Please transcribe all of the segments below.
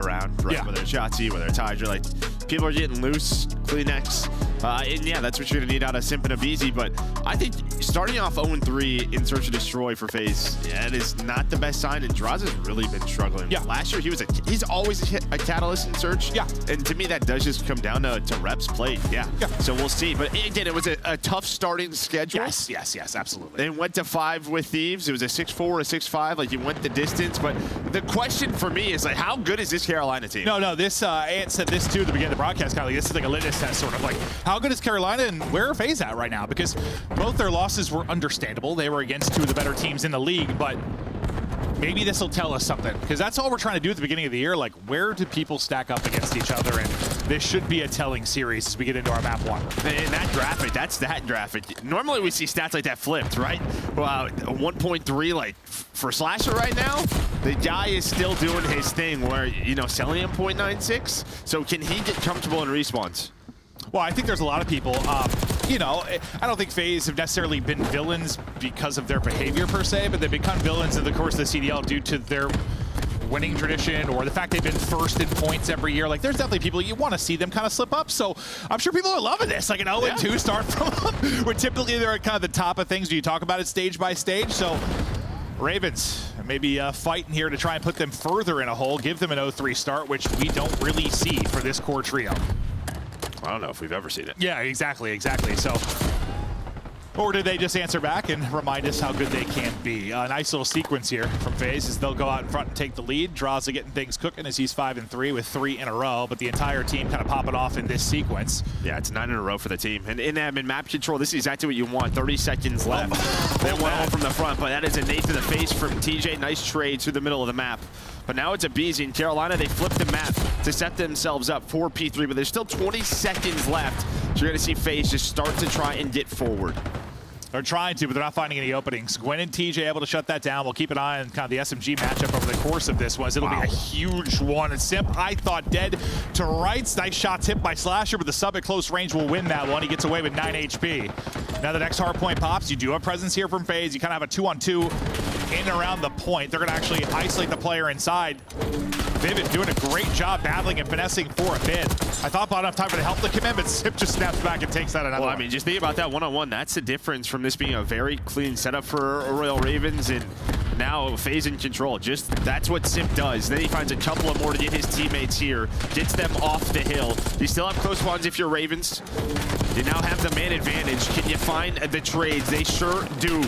around, right? Yeah. Whether it's Yahtzee, whether it's Hydra, like people are getting loose, Kleenex, and yeah, that's what you're gonna need out of Simp and Abizi. But I think starting off 0-3 in Search and Destroy for FaZe, yeah, it is not the best sign. And Draz has really been struggling. Yeah. Last year he's always a catalyst in Search. Yeah. And to me that does just come down to reps played. Yeah. So we'll see. But again, it was a tough starting schedule. Yes, absolutely. They went to 5 with Thieves. It was a 6-4, a 6-5. Like, you went the distance. But the question for me is, like, how good is this Carolina team? No, this, Ant said this too at the beginning of the broadcast, kind of like, this is like a litmus test, sort of like, how good is Carolina and where are FaZe at right now? Because both their losses were understandable. They were against two of the better teams in the league, but maybe this will tell us something, because that's all we're trying to do at the beginning of the year. Like, where do people stack up against each other? And this should be a telling series as we get into our map 1. And that graphic, that's that graphic. Normally we see stats like that flipped, right? Well, 1.3, like, for Slasher right now, the guy is still doing his thing where, you know, selling him 0.96. So can he get comfortable in respawns? Well, I think there's a lot of people, you know, I don't think FaZe have necessarily been villains because of their behavior per se, but they've become villains in the course of the CDL due to their winning tradition or the fact they've been first in points every year. Like, there's definitely people you want to see them kind of slip up. So I'm sure people are loving this, like an 0-2 start from them, where typically they're at kind of the top of things. Do you talk about it stage by stage? So Ravens maybe fighting here to try and put them further in a hole, give them an 0-3 start, which we don't really see for this core trio. I don't know if we've ever seen it. Yeah, exactly. So, or did they just answer back and remind us how good they can be? A nice little sequence here from FaZe as they'll go out in front and take the lead. Draza getting things cooking as he's 5-3 with 3 in a row, but the entire team kind of popping off in this sequence. Yeah, it's 9 in a row for the team. And in map control, this is exactly what you want. 30 seconds left. They went home from the front, but that is a nade to the face from TJ. Nice trade through the middle of the map. But now it's Abizi in Carolina. They flipped the map to set themselves up for P3, but there's still 20 seconds left. So you're going to see FaZe just start to try and get forward. They're trying to, but they're not finding any openings. Gwen and TJ able to shut that down. We'll keep an eye on kind of the SMG matchup over the course of this one. It'll be a huge one. And Simp, I thought, dead to rights. Nice shots hit by Slasher, but the sub at close range will win that one. He gets away with 9 HP. Now the next hardpoint pops. You do have presence here from FaZe. You kind of have a 2-on-2 in and around the point. They're going to actually isolate the player inside. Vivid doing a great job battling and finessing for a bid. I thought about enough time for the help to come in, but Simp just snaps back and takes that another one. I mean, just think about that one-on-one. That's the difference from this being a very clean setup for Royal Ravens and now FaZe in control. Just that's what Simp does. Then he finds a couple of more to get his teammates here, gets them off the hill. You still have close ones if you're Ravens. You now have the man advantage. Can you find the trades? They sure do.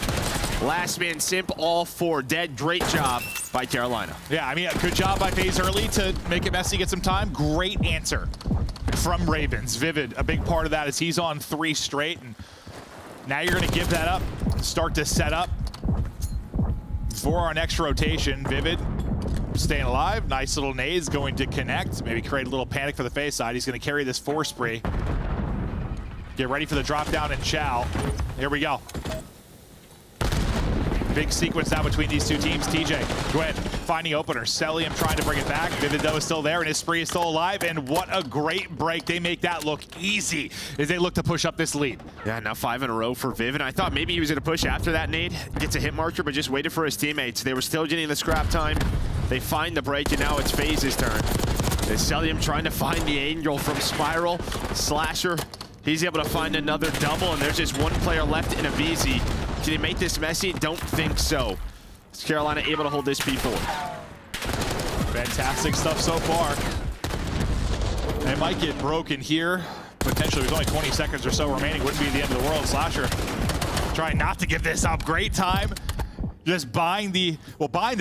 Last man Simp, all 4 dead. Great job by Carolina. Yeah, I mean, a good job by FaZe early to make it messy, get some time. Great answer from Ravens. Vivid, a big part of that is he's on 3 straight, and now you're going to give that up, start to set up for our next rotation. Vivid staying alive. Nice little nades going to connect. Maybe create a little panic for the FaZe side. He's going to carry this 4 spree. Get ready for the drop down and Chow. Here we go. Big sequence now between these two teams. TJ, Gwen finding opener. Celium trying to bring it back. Vivid, though, is still there, and his spree is still alive. And what a great break. They make that look easy as they look to push up this lead. Yeah, now 5 in a row for Vivid. I thought maybe he was going to push after that nade. Gets a hit marker, but just waited for his teammates. They were still getting the scrap time. They find the break, and now it's FaZe's turn. Celium trying to find the angle from Spiral. Slasher, he's able to find another double, and there's just 1 player left in Abizi. Can he make this messy? Don't think so. Is Carolina able to hold this P4? Fantastic stuff so far. They might get broken here. Potentially, there's only 20 seconds or so remaining. Wouldn't be the end of the world. Slasher trying not to give this up. Great time. Just buying the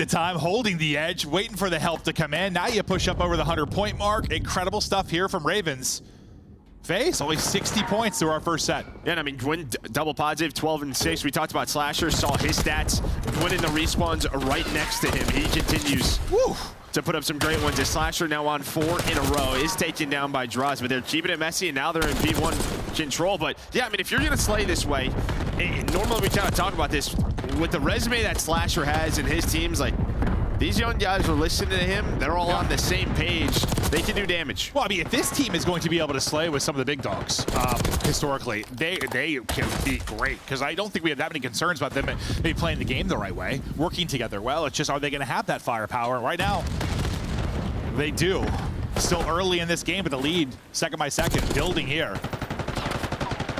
time, holding the edge, waiting for the help to come in. Now you push up over the 100-point mark. Incredible stuff here from Ravens. FaZe, only 60 points through our first set. Yeah, and I mean, Gwyn double positive, 12 and 6. We talked about Slasher, saw his stats. Gwyn in the respawns right next to him. He continues to put up some great ones. As Slasher now on 4 in a row, is taken down by Draz, but they're keeping it messy, and now they're in B1 control. But yeah, I mean, if you're gonna slay this way, normally we kind of talk about this, with the resume that Slasher has and his teams, like, these young guys are listening to him. They're all on the same page. They can do damage. Well, I mean, if this team is going to be able to slay with some of the big dogs, historically, they can be great. Because I don't think we have that many concerns about them maybe playing the game the right way, working together well. It's just, are they going to have that firepower? Right now, They do. Still early in this game, but the lead, second by second, building here.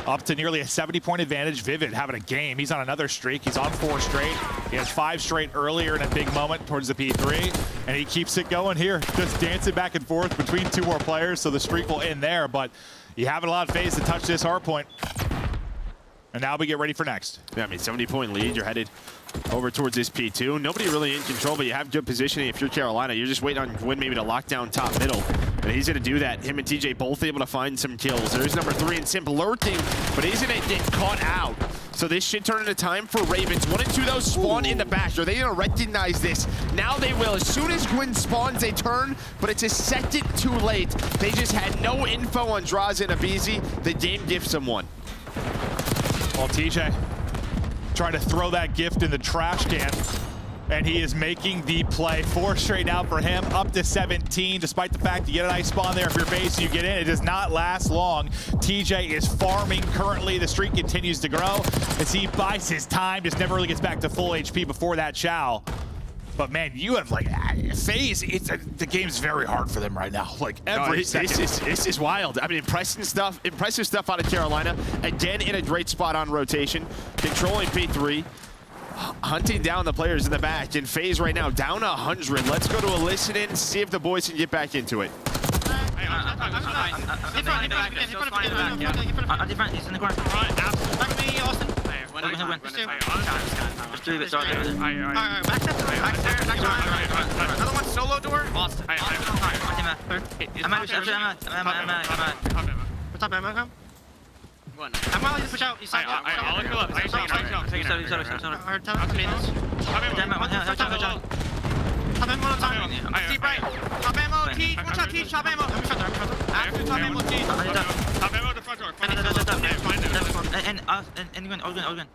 Up to nearly a 70-point advantage. Vivid having a game. He's on another streak. He's on 4 straight. He has 5 straight earlier in a big moment towards the P3, and he keeps it going here. Just dancing back and forth between 2 more players, so the streak will end there, but you haven't allowed FaZe to touch this hardpoint. And now we get ready for next. Yeah, I mean, 70-point lead. You're headed over towards this P2. Nobody really in control, but you have good positioning. If you're Carolina, you're just waiting on Gwyn maybe to lock down top middle. And he's going to do that. Him and TJ both able to find some kills. There's number 3 and Simp lurking, but he's going to get caught out. So this should turn into time for Ravens. 1 and 2, those spawn in the back. Are they going to recognize this? Now they will. As soon as Gwyn spawns, they turn, but it's a second too late. They just had no info on Draza and Abizi. The game gifts them one. Well, TJ trying to throw that gift in the trash can, and he is making the play. 4 straight out for him, up to 17, despite the fact you get a nice spawn there. If you're FaZe, you get in. It does not last long. TJ is farming currently. The streak continues to grow as he buys his time, just never really gets back to full HP before that chow. But man, you have like FaZe. The game's very hard for them right now. Like every second. This is wild. I mean, impressive stuff out of Carolina. Again, in a great spot on rotation, controlling P3, hunting down the players in the back. And FaZe right now down 100. Let's go to a listen in, see if the boys can get back into it. He's in the corner. Back me, Austin. Just do it, start there. Another one solo door. Austin. I'm out. I'm out. Push out. I'll look up. Top ammo on top. Deep right. Top ammo, T. One shot, T. Top ammo. After top ammo, T. Top ammo, the front door. And Ogden.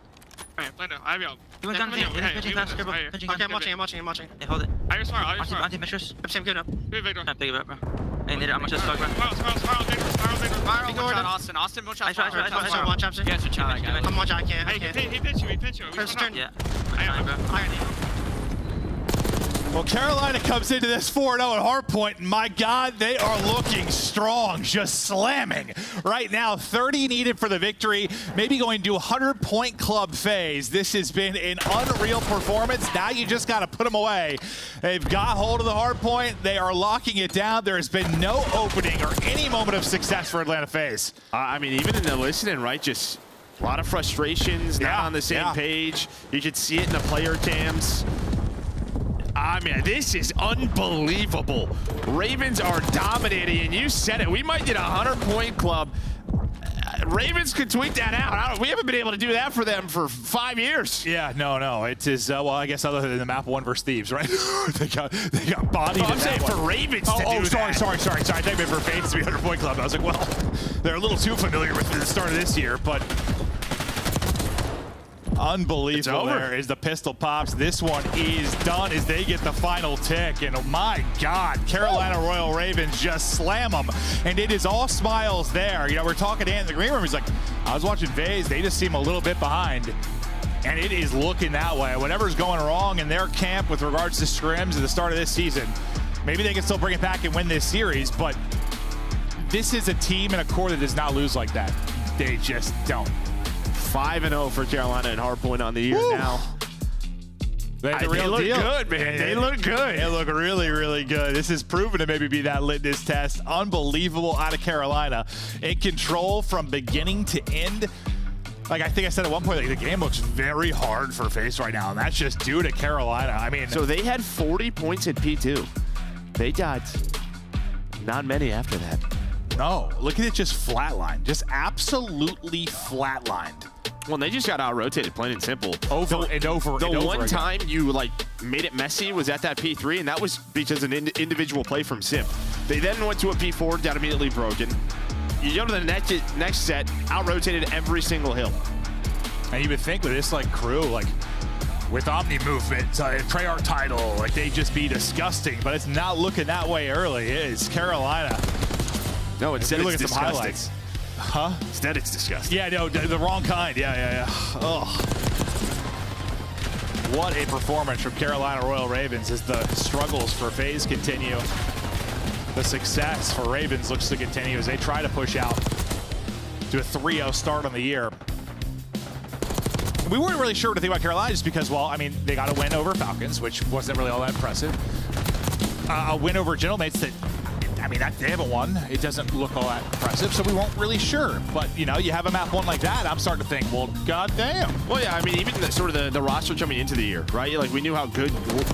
Alright, Lando, I have y'all. You went down, pinching fast, careful. Okay, I'm watching. Hey, hold it. I just smart. Anti-mistress. I'm good up. Big door. Pick it up, bro. Hey, need it. I'm just stuck, bro. Spiral, one shot, Austin. Austin, one shot. I watch up, Yeah, so chill. I'm watching, I can't. Hey, he pitched you. First turn. Yeah. I need Well, Carolina comes into this 4-0 at Hardpoint, and my God, they are looking strong, just slamming. Right now, 30 needed for the victory, maybe going to 100-point club FaZe. This has been an unreal performance. Now you just got to put them away. They've got hold of the Hardpoint. They are locking it down. There has been no opening or any moment of success for Atlanta FaZe. I mean, even in the listening, right, just a lot of frustrations, not on the same page. You could see it in the player cams. I mean, this is unbelievable. Ravens are dominating, and you said it. We might get a 100-point club. Ravens could tweet that out. We haven't been able to do that for them for 5 years. Yeah, no. It is, well, I guess other than the map 1 versus Thieves, right? they got bodied. I'm saying for Ravens to do sorry. that. I think for FaZe to be 100-point club. I was like, well, they're a little too familiar with the start of this year, but unbelievable. There is the pistol pops. This one is done as they get the final tick. And oh my God, Carolina Royal Ravens just slam them. And it is all smiles there. You know, we're talking to Ant in the green room. He's like, I was watching FaZe. They just seem a little bit behind. And it is looking that way. Whatever's going wrong in their camp with regards to scrims at the start of this season, maybe they can still bring it back and win this series. But this is a team and a core that does not lose like that. They just don't. 5-0 for Carolina and Hardpoint on the year now. They look good, man. They look good. They look really, really good. This is proven to maybe be that litmus test. Unbelievable out of Carolina. In control from beginning to end. Like I think I said at one point, like, the game looks very hard for FaZe right now, and that's just due to Carolina. I mean, so they had 40 points at P2. They got not many after that. No, look at it, just flatlined. Just absolutely flatlined. Well, they just got out-rotated, plain and simple. Over and over The one time you, like, made it messy was at that P3, and that was because of an individual play from Simp. They then went to a P4, got immediately broken. You go to the next set, out-rotated every single hill. And you would think with this, like, crew, like, with Omni movement, Treyarch title, like, they'd just be disgusting, but it's not looking that way early. It is Carolina. No, instead it's disgusting. some highlights. Huh? Instead it's disgusting. Yeah, no, the wrong kind. Yeah. Oh. What a performance from Carolina Royal Ravens as the struggles for FaZe continue. The success for Ravens looks to continue as they try to push out to a 3-0 start on the year. We weren't really sure what to think about Carolina just because, well, I mean, they got a win over Falcons, which wasn't really all that impressive. A win over Gentlemates that, I mean, they haven't won. It doesn't look all that impressive, so we weren't really sure. But, you know, you have a map one like that, I'm starting to think, well, goddamn. Well, yeah, I mean, even the roster coming into the year, right? Like, we knew how good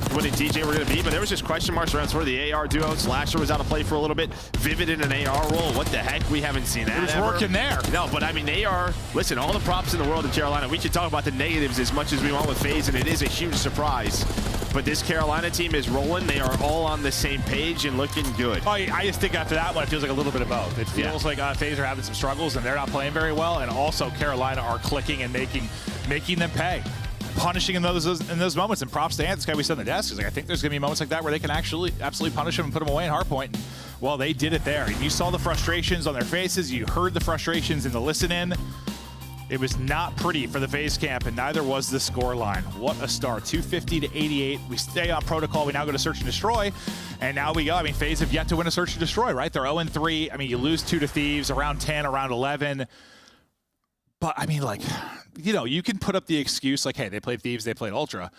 Gwyn and TJ were going to be, but there was just question marks around sort of the AR duo. Slasher was out of play for a little bit. Vivid in an AR role. What the heck? We haven't seen that. It was working there. No, but I mean, they are, listen, all the props in the world of Carolina. We could talk about the negatives as much as we want with FaZe, and it is a huge surprise. But this Carolina team is rolling. They are all on the same page and looking good. Oh, I just think after that one, it feels like a little bit of both. It feels like FaZe are having some struggles and they're not playing very well, and also Carolina are clicking and making them pay, punishing in those moments. And props to Ant, this guy we said on the desk, is like, I think there's going to be moments like that where they can actually absolutely punish him and put him away in Hardpoint. Well, they did it there. You saw the frustrations on their faces. You heard the frustrations in the listen-in. It was not pretty for the FaZe camp, and neither was the score line. What a start, 250 to 88. We stay on protocol. We now go to search and destroy, and now we go. I mean, FaZe have yet to win a search and destroy, right? They're 0-3. I mean, you lose 2 to Thieves, around 10, around 11. But, I mean, like, you know, you can put up the excuse, like, hey, they played Thieves, they played Ultra.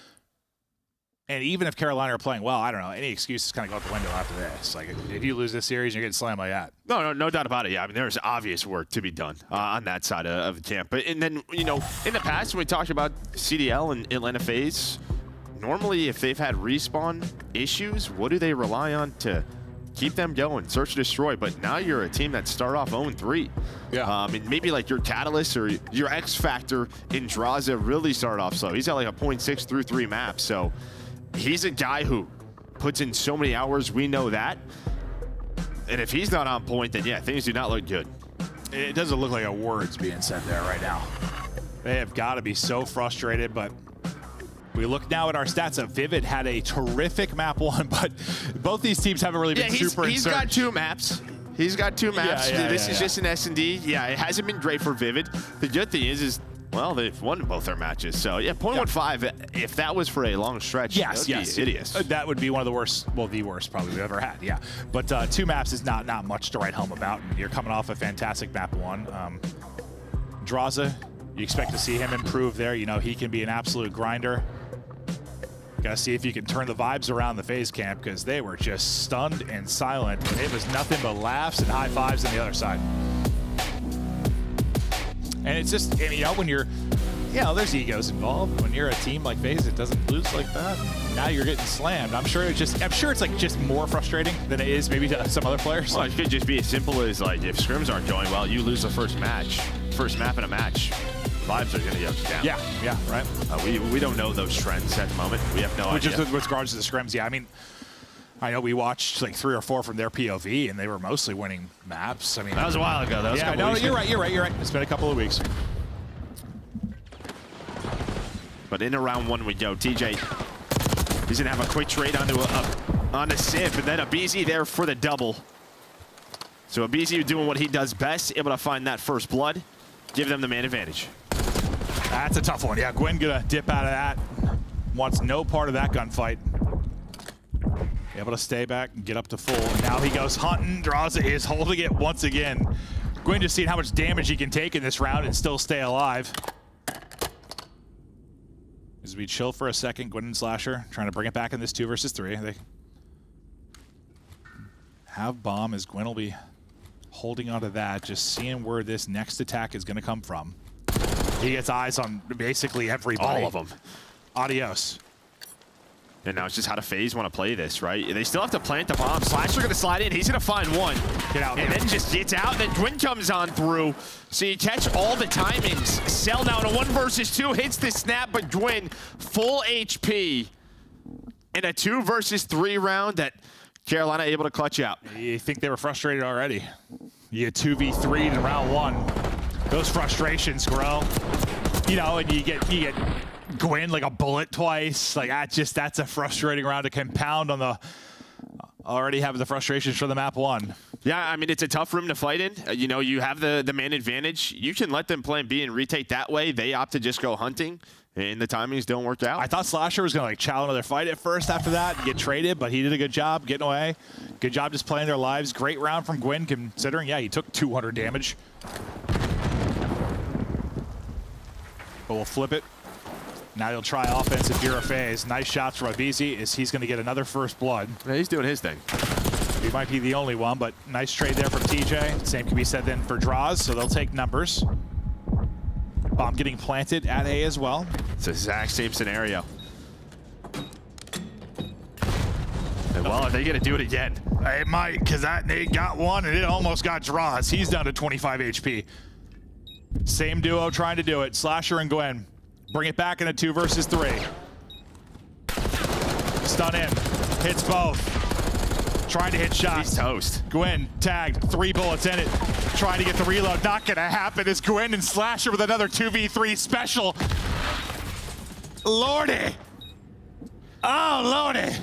And even if Carolina are playing well, I don't know, any excuses kind of go out the window after this. Like, if you lose this series, you're getting slammed like that. No doubt about it. Yeah, I mean, there's obvious work to be done on that side of the camp. But and then, you know, in the past when we talked about CDL and Atlanta FaZe, normally if they've had respawn issues, what do they rely on to keep them going? Search and destroy. But now you're a team that start off 0-3. Yeah. And maybe like your catalyst or your X factor in Draza really started off slow. He's got like a 0.6 through 3 map. So he's a guy who puts in so many hours. We know that. And if he's not on point, then yeah, things do not look good. It doesn't look like a word's being said there right now. They have got to be so frustrated, but we look now at our stats. Vivid had a terrific map one, but both these teams haven't really been super he's got 2 maps. He's got 2 maps. This is just an S&D. Yeah, it hasn't been great for Vivid. The good thing is well, they've won both their matches. So, yeah, 0.15, if that was for a long stretch, that would be hideous. That would be one of the worst, well, the worst probably we've ever had, yeah. But 2 maps is not much to write home about. You're coming off a fantastic map 1. Draza, you expect to see him improve there. You know, he can be an absolute grinder. Got to see if you can turn the vibes around the FaZe camp, because they were just stunned and silent. It was nothing but laughs and high fives on the other side. And it's just, you know, when you're, you know, there's egos involved. When you're a team like FaZe, it doesn't lose like that. Now you're getting slammed. I'm sure it's like just more frustrating than it is maybe to some other players. Well, it could just be as simple as like if scrims aren't going well, you lose the first map in a match. Vibes are going to go down. Yeah, right. We don't know those trends at the moment. We have no idea. Just with regards to the scrims, yeah. I mean, I know we watched like 3 or 4 from their POV, and they were mostly winning maps. I mean, that was a while ago. That was yeah, no, you're right. It's been a couple of weeks. But into round 1 we go. TJ, he's gonna have a quick trade onto a Sip, and then a BZ there for the double. So a BZ doing what he does best, able to find that first blood, give them the man advantage. That's a tough one. Yeah, Gwyn gonna dip out of that. Wants no part of that gunfight. Able to stay back and get up to full. And now he goes hunting. Draza is holding it once again. Gwyn just seeing how much damage he can take in this round and still stay alive. As we chill for a second, Gwyn and Slasher trying to bring it back in this 2 versus 3. They have bomb as Gwyn will be holding onto that, just seeing where this next attack is going to come from. He gets eyes on basically everybody. All of them. Adios. And now it's just how the FaZe want to play this, right? They still have to plant the bomb. Slasher going to slide in. He's going to find one. Get out. And then just gets out. Then Gwyn comes on through. So you catch all the timings. Cell now in a 1 versus 2. Hits the snap, but Gwyn full HP in a 2 versus 3 round that Carolina able to clutch out. You think they were frustrated already. You get 2v3'd in round 1. Those frustrations grow. You know, and you get Gwyn like a bullet twice. Like that's a frustrating round to compound on the already having the frustrations for the map 1. Yeah, I mean, it's a tough room to fight in. You know, you have the man advantage. You can let them plan B and retake that way. They opt to just go hunting. And the timings don't work out. I thought Slasher was going to like chow another fight at first after that and get traded, but he did a good job getting away. Good job just playing their lives. Great round from Gwyn, considering, yeah, he took 200 damage. But we'll flip it. Now he'll try offense if you're a phase. Nice shots from Abizi as he's going to get another first blood. Yeah, he's doing his thing. He might be the only one, but nice trade there from TJ. Same can be said then for Draws, so they'll take numbers. Bomb getting planted at A as well. It's the exact same scenario. And well, are they going to do it again? It might, because that nade got one and it almost got Draws. He's down to 25 HP. Same duo trying to do it. Slasher and Gwen. Bring it back in a 2 versus 3. Stun in. Hits both. Trying to hit shots. He's toast. Gwen tagged. 3 bullets in it. Trying to get the reload. Not going to happen. It's Gwen and Slasher with another 2v3 special. Lordy. Oh, Lordy.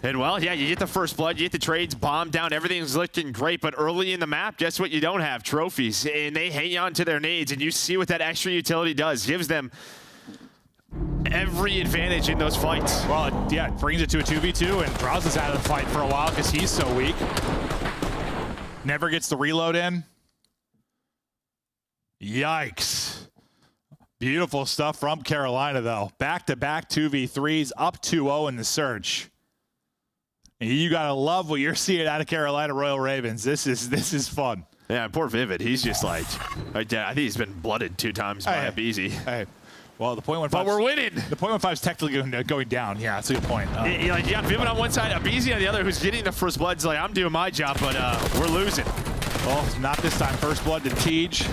And well, yeah, you get the first blood, you get the trades, bomb down, everything's looking great, but early in the map, guess what you don't have? Trophies. And they hang on to their nades, and you see what that extra utility does. Gives them every advantage in those fights. Well, yeah, it brings it to a 2v2, and Draws is out of the fight for a while because he's so weak. Never gets the reload in. Yikes. Beautiful stuff from Carolina, though. Back-to-back 2v3s, up 2-0 in the Surge. And you got to love what you're seeing out of Carolina Royal Ravens. This is fun. Yeah, poor Vivid, he's just like, I think he's been blooded 2 times by Abizi. Hey. Well, the .15. But we're winning. The .15 is technically going down. Yeah, that's a good point. You got Vivid on one side, Abizi on the other, who's getting the first blood. He's like, I'm doing my job, but we're losing. Well, not this time. First blood to Tej.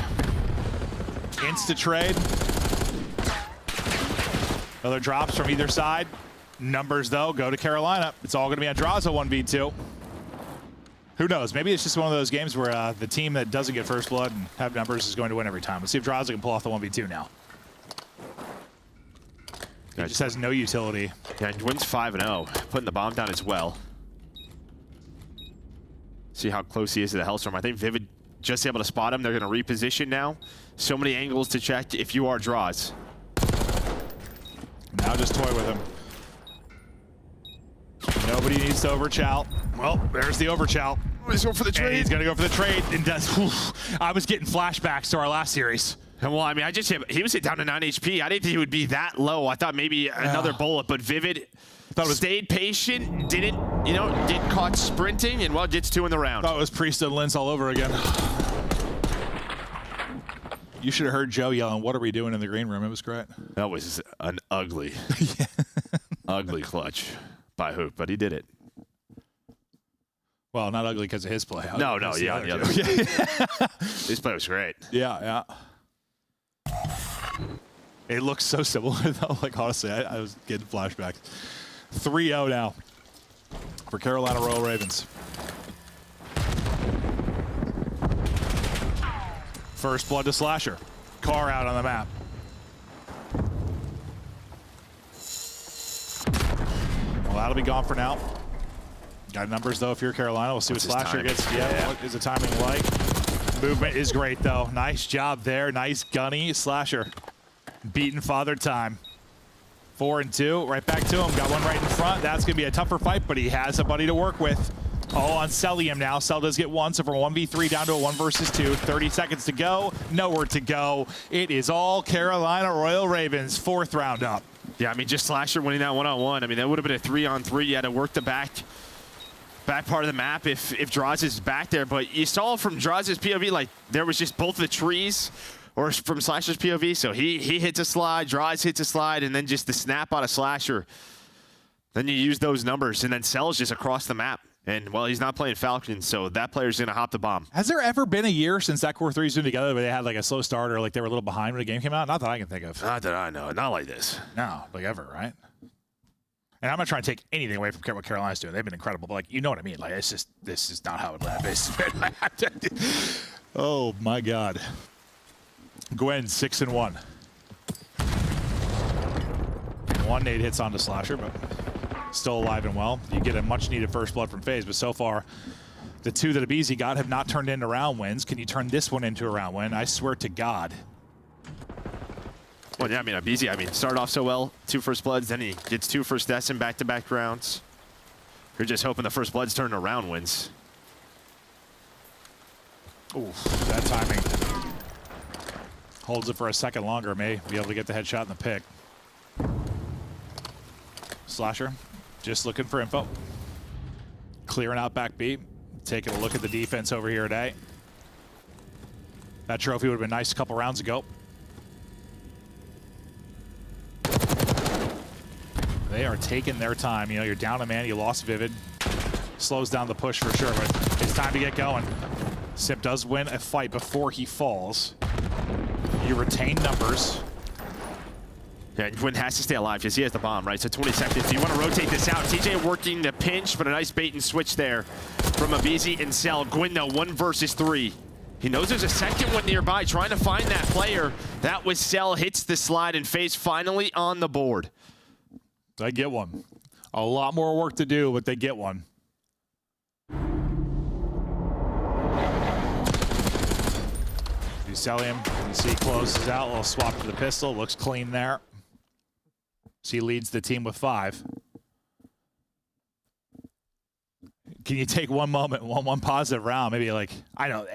Insta trade. Other drops from either side. Numbers, though, go to Carolina. It's all going to be on Draza 1v2. Who knows? Maybe it's just one of those games where the team that doesn't get first blood and have numbers is going to win every time. Let's see if Draza can pull off the 1v2 now. He just has no utility. Yeah, and wins 5-0, putting the bomb down as well. See how close he is to the Hellstorm. I think Vivid just able to spot him. They're going to reposition now. So many angles to check if you are Draws. Now just toy with him. Nobody needs to overchow. Well, there's the overchow. He's going for the trade. And he's going to go for the trade. And does. I was getting flashbacks to our last series. Well, I mean, he was hit down to 9 HP. I didn't think he would be that low. I thought maybe another bullet, but Vivid stayed patient, didn't get caught sprinting, and well, gets 2 in the round. Thought it was Priest and Lens all over again. You should have heard Joe yelling, "What are we doing in the green room?" It was great. That was an ugly, ugly clutch by Hoop, but he did it. Well, not ugly because of his play. No, yeah, the other. His play was great. Yeah. It looks so similar, though. Like, honestly, I was getting flashbacks. 3-0 now for Carolina Royal Ravens. First blood to Slasher. Car out on the map. Well, that'll be gone for now. Got numbers, though, if you're Carolina. We'll see what Slasher gets. Yeah, what is the timing like? Movement is great, though. Nice job there. Nice gunny. Slasher beating Father Time. 4-2. Right back to him. Got one right in front. That's going to be a tougher fight, but he has a buddy to work with. Oh, on Celium now. Cell does get 1, so from 1v3 down to a 1 versus 2. 30 seconds to go. Nowhere to go. It is all Carolina Royal Ravens. 4th round up. Yeah, I mean, just Slasher winning that 1-on-1. I mean, that would have been a 3-on-3. You had to work the back part of the map if Draws is back there. But you saw from Draws' POV, like, there was just both the trees, or from Slasher's POV. So he hits a slide, Draws hits a slide, and then just the snap out of Slasher. Then you use those numbers, and then Cell's just across the map. And, well, he's not playing Falcon, so that player's going to hop the bomb. Has there ever been a year since that Core 3's been together where they had, like, a slow start or, like, they were a little behind when the game came out? Not that I can think of. Not that I know. Not like this. No, like ever, right? And I'm not trying to take anything away from what Carolina's doing. They've been incredible, but, like, you know what I mean. Like, it's just, this is not how it went. Oh, my God. Gwen, 6-1. 1 nade hits onto Slasher, but still alive and well. You get a much-needed first blood from FaZe, but so far, the 2 that Abizi got have not turned into round wins. Can you turn this one into a round win? I swear to God. Well, yeah, I mean, Abizi, started off so well, 2 first bloods, then he gets 2 first deaths in back-to-back rounds. You're just hoping the first bloods turn around wins. Ooh, that timing. Holds it for a second longer, may be able to get the headshot in the pick. Slasher, just looking for info. Clearing out back B. Taking a look at the defense over here today. That trophy would have been nice a couple rounds ago. They are taking their time. You know, you're down a man, you lost Vivid. Slows down the push for sure, but it's time to get going. Sip does win a fight before he falls. You retain numbers. Yeah, Gwyn has to stay alive because he has the bomb, right? So 20 seconds. You want to rotate this out. TJ working the pinch, but a nice bait and switch there from Abizi and Cell. Gwyn, though, 1 versus 3. He knows there's a second one nearby, trying to find that player. That was Cell, hits the slide, and FaZe finally on the board. They get one. A lot more work to do, but they get one. You sell him, you see he closes out, a little swap to the pistol, looks clean there. So he leads the team with 5. Can you take one moment, one positive round, maybe like, I know,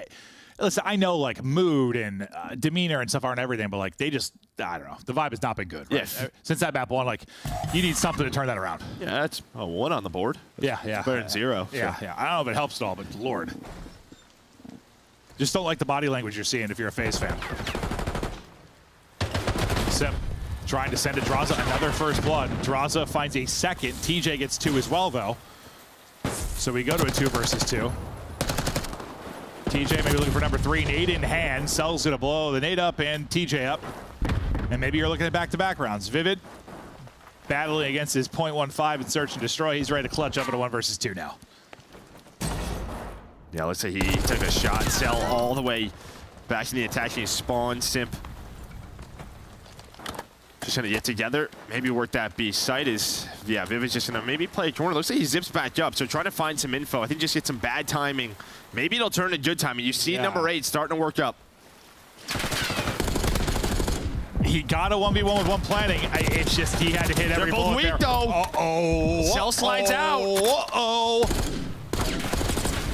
listen, I know like mood and demeanor and stuff aren't everything, but like they just, I don't know, the vibe has not been good, right? Yes. Since that map 1, like you need something to turn that around. Yeah, that's a 1 on the board. Yeah. Better than 0. Yeah. I don't know if it helps at all, but Lord. Just don't like the body language you're seeing if you're a FaZe fan. Sip trying to send to Draza, another first blood. Draza finds a second. TJ gets 2 as well, though. So we go to a 2 versus 2. TJ maybe looking for number 3. Nade in hand. Cell's gonna blow the nade up and TJ up. And maybe you're looking at back-to-back rounds. Vivid battling against his .15 and search and destroy. He's ready to clutch up at a 1 versus 2 now. Yeah, let's say he took a shot. Cell all the way back in the attacking spawn. Simp just gonna get together. Maybe work that B. Site is, yeah, Vivid's just gonna maybe play a corner. Looks like he zips back up, so trying to find some info. I think just get some bad timing. Maybe it'll turn to good timing. You see number 8 starting to work up. He got a 1v1 with 1 planning. It's just he had to hit every bullet there. They're both weak, though. Uh-oh. Cell slides out. Uh-oh.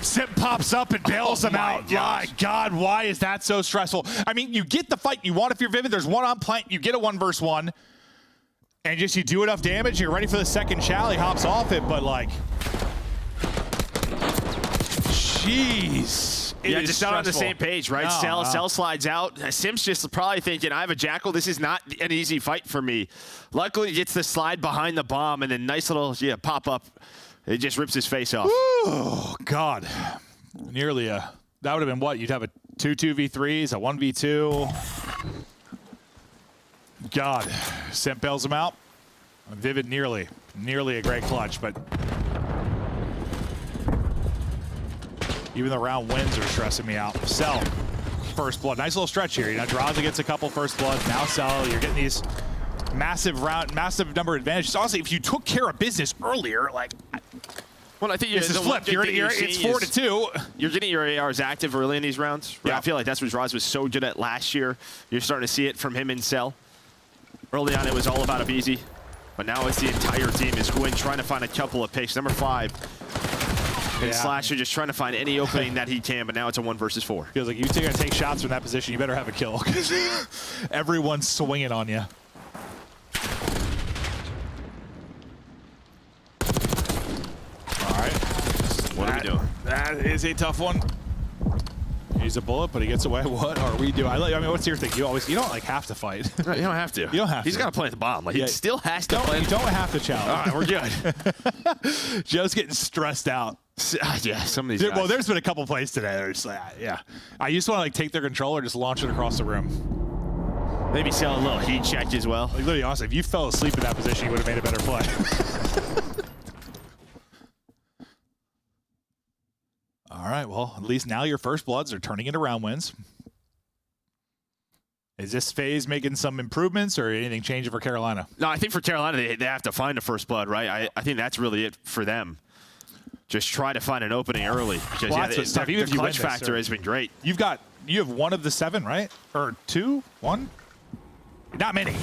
Sip pops up and bails him out. My God, why is that so stressful? I mean, you get the fight you want if you're Vivid. There's 1 on plant. You get a 1 versus 1. And just you do enough damage, you're ready for the second chow. He hops off it, but like... Jeez. Yeah, just not on the same page, right? No, Cell slides out. Sim's just probably thinking, I have a Jackal. This is not an easy fight for me. Luckily, he gets the slide behind the bomb, and then nice little pop up. It just rips his face off. Oh, God. Nearly a... That would have been what? You'd have a 2-2v3s, a 1v2. God. Simp bails him out. Vivid nearly a great clutch, but... Even the round wins are stressing me out. Cell, first blood. Nice little stretch here. You know, Draza gets a couple first bloods. Now Cell, you're getting these massive number of advantages. Honestly, if you took care of business earlier, like... Well, I think this is flipped. It's 4-2. You're getting your ARs active early in these rounds. Right? Yeah. I feel like that's what Draza was so good at last year. You're starting to see it from him and Cell. Early on, it was all about Abizi. But now it's the entire team is Gwyn trying to find a couple of picks. Number 5. And Slasher just trying to find any opening that he can, but now it's a 1 versus 4. Feels like you're going to take shots from that position. You better have a kill because everyone's swinging on you. All right. What are we doing? That is a tough one. He's a bullet, but he gets away. What are we doing? I mean, what's your thing? You don't like have to fight. No, you don't have to. You don't have He's to. got to plant the bomb. Like, he still has to plant. You don't have to challenge. All right, we're good. Joe's getting stressed out. Yeah, some of these guys. Well, there's been a couple plays today that are just like, yeah. I used to want to like take their controller and just launch it across the room. Maybe sell a little heat check as well. Like, literally, honestly, if you fell asleep in that position, you would have made a better play. All right, well, at least now your first bloods are turning into round wins. Is this phase making some improvements or anything changing for Carolina? No, I think for Carolina, they have to find a first blood, right? I think that's really it for them. Just try to find an opening early. Because well, that's what's tough. Even the if you clutch win this, factor has been great. You have 1 of the 7, right? Or 2? 1? Not many.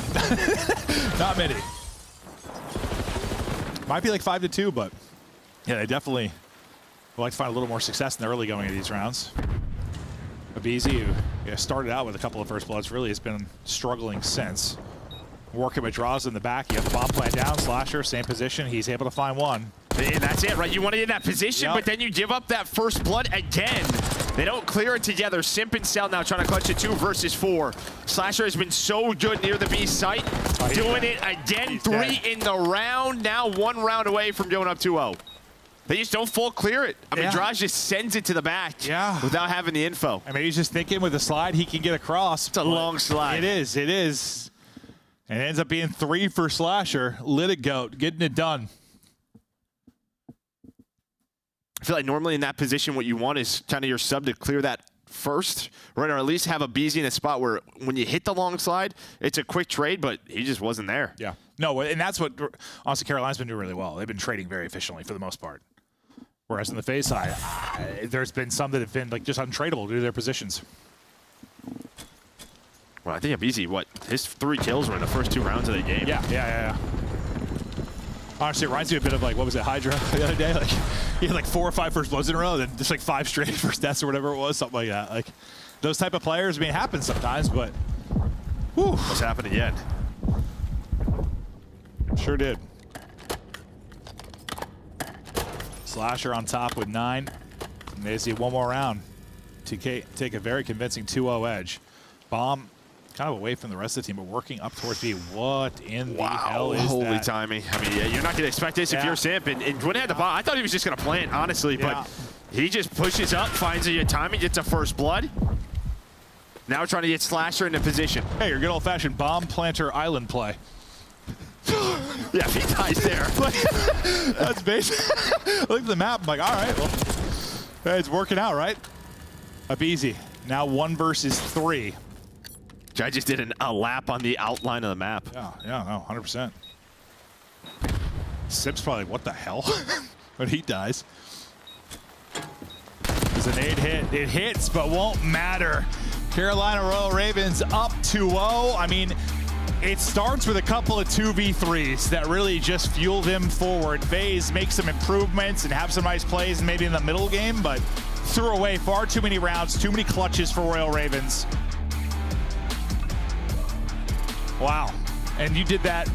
Not many. Might be like 5-2, but yeah, they definitely would like to find a little more success in the early going of these rounds. Abizi, who started out with a couple of first bloods, really has been struggling since. Working with draws in the back. You have the bomb plant down, Slasher, same position. He's able to find one. And that's it, right? You want to get in that position, but then you give up that first blood again. They don't clear it together. Simp and Cell now trying to clutch it 2 versus 4. Slasher has been so good near the B site. Doing it again, 3 in the round. Now 1 round away from going up 2-0. They just don't full clear it. I mean, Draj just sends it to the back without having the info. I mean, he's just thinking with the slide he can get across. It's a long slide. It is. And it ends up being 3 for Slasher. Lit a goat, getting it done. I feel like normally in that position, what you want is kind of your sub to clear that first, right? Or at least have a BZ in a spot where when you hit the long slide, it's a quick trade, but he just wasn't there. Yeah. No, and that's what, honestly, Carolina's been doing really well. They've been trading very efficiently for the most part. Whereas on the FaZe side, there's been some that have been like just untradeable due to their positions. Well, I think Abizi, his 3 kills were in the first 2 rounds of the game. Yeah. Honestly, it reminds me a bit of like, what was it, Hydra the other day? Like, he had like 4 or 5 first bloods in a row, then just like 5 straight first deaths or whatever it was, something like that. Like, those type of players, I mean, it happens sometimes, but whew. What's happened again? Sure did. Slasher on top with 9. And they see 1 more round to take a very convincing 2-0 edge. Bomb kind of away from the rest of the team, but working up towards B. What in the hell is holy that? timing. I mean, you're not going to expect this if you're Simp. And Gwyn had the bomb. I thought he was just going to plant, honestly, but he just pushes up, finds a timing, gets a first blood. Now trying to get Slasher into position. Hey, your good old-fashioned bomb planter island play. Yeah, if he dies there. That's basic. Look at the map. I'm like, all right, well, hey, it's working out, right? Up easy. Now 1 versus 3. I just did a lap on the outline of the map. Yeah, no, 100%. Sip's probably like, what the hell? When he dies. There's a nade hit. It hits, but won't matter. Carolina Royal Ravens up 2-0. I mean, it starts with a couple of 2v3s that really just fuel them forward. FaZe make some improvements and have some nice plays maybe in the middle game, but threw away far too many rounds, too many clutches for Royal Ravens. Wow. And you did that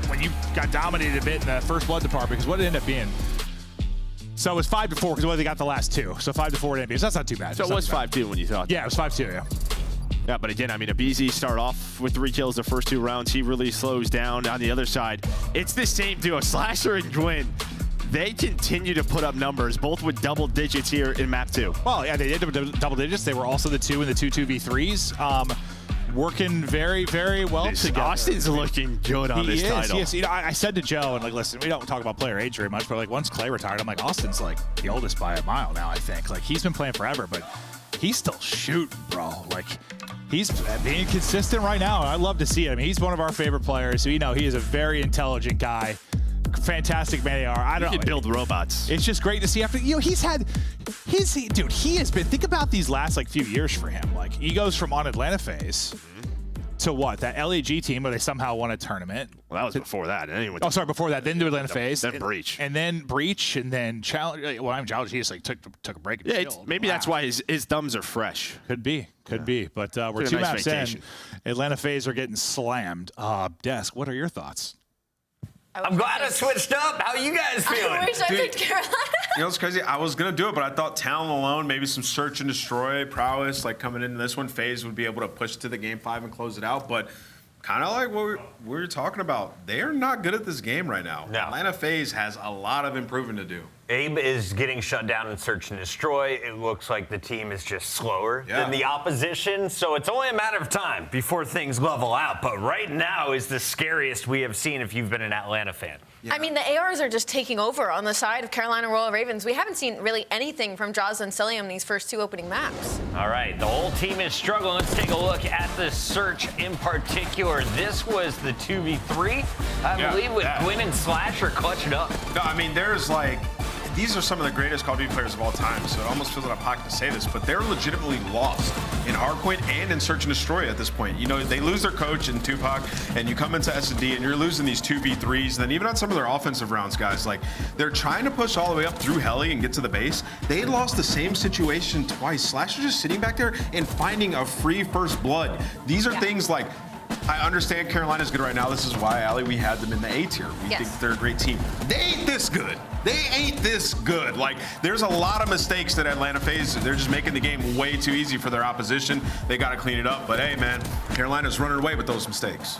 when you got dominated a bit in the first blood department, because what did it end up being? So it was 5-4 because they got the last 2. So 5-4 at NBA. So that's not too bad. So it was 5-2 when you thought. Yeah, it was 5-2, yeah. Yeah, but again, I mean, Abizi start off with 3 kills the first 2 rounds. He really slows down on the other side. It's the same duo, Slasher and Gwyn. They continue to put up numbers, both with double digits here in map 2. Well, yeah, they did double digits. They were also the 2 in the 2v3s. Working very, very well together. Austin's looking good on this title. Yes, you know, I said to Joe, and like, listen, we don't talk about player age very much, but like once Clay retired, I'm like, Austin's like the oldest by a mile now, I think. Like, he's been playing forever, but he's still shooting, bro. Like, he's being consistent right now, and I love to see it. I mean, he's one of our favorite players, so you know he is a very intelligent guy. Fantastic man they are. I don't know. He can build robots. It's just great to see after, you know, he's had dude, he has been, think about these last like few years for him. Like, he goes from on Atlanta FaZe to what? That LAG team where they somehow won a tournament. Well, that was before that. Anyway, before that, then to Atlanta FaZe. Then Breach. And then Breach, and then Challenge. Well, I'm Challenge. He just like took a break. And chilled. Maybe that's why his thumbs are fresh. Could be. But we're 2 maps in. Atlanta FaZe are getting slammed. Desk, what are your thoughts? I'm glad I switched up. How are you guys feeling? I wish I picked Carolina. You know, it's crazy. I was going to do it, but I thought talent alone, maybe some search and destroy prowess, like coming into this one, FaZe would be able to push to the game 5 and close it out. But kind of like what we were talking about, they are not good at this game right now. No. Atlanta FaZe has a lot of improving to do. Abe is getting shut down in search and destroy. It looks like the team is just slower than the opposition, so it's only a matter of time before things level out. But right now is the scariest we have seen if you've been an Atlanta fan. Yeah. I mean, the ARs are just taking over on the side of Carolina Royal Ravens. We haven't seen really anything from Jaws and Cilium these first 2 opening maps. All right, the whole team is struggling. Let's take a look at the search in particular. This was the 2v3, I believe, with Gwyn and Slasher clutching up. No, I mean, there's like these are some of the greatest Call of Duty players of all time, so it almost feels out of pocket to say this, but they're legitimately lost in Hardpoint and in Search and Destroy at this point. You know, they lose their coach in Tupac, and you come into S&D and you're losing these 2v3s, and then even on some of their offensive rounds, guys, like, they're trying to push all the way up through Heli and get to the base. They lost the same situation twice. Slasher just sitting back there and finding a free first blood. These are things like, I understand Carolina's good right now. This is why, Allie, we had them in the A tier. We think they're a great team. They ain't this good. They ain't this good. Like, there's a lot of mistakes that Atlanta FaZe. They're just making the game way too easy for their opposition. They got to clean it up. But hey, man, Carolina's running away with those mistakes.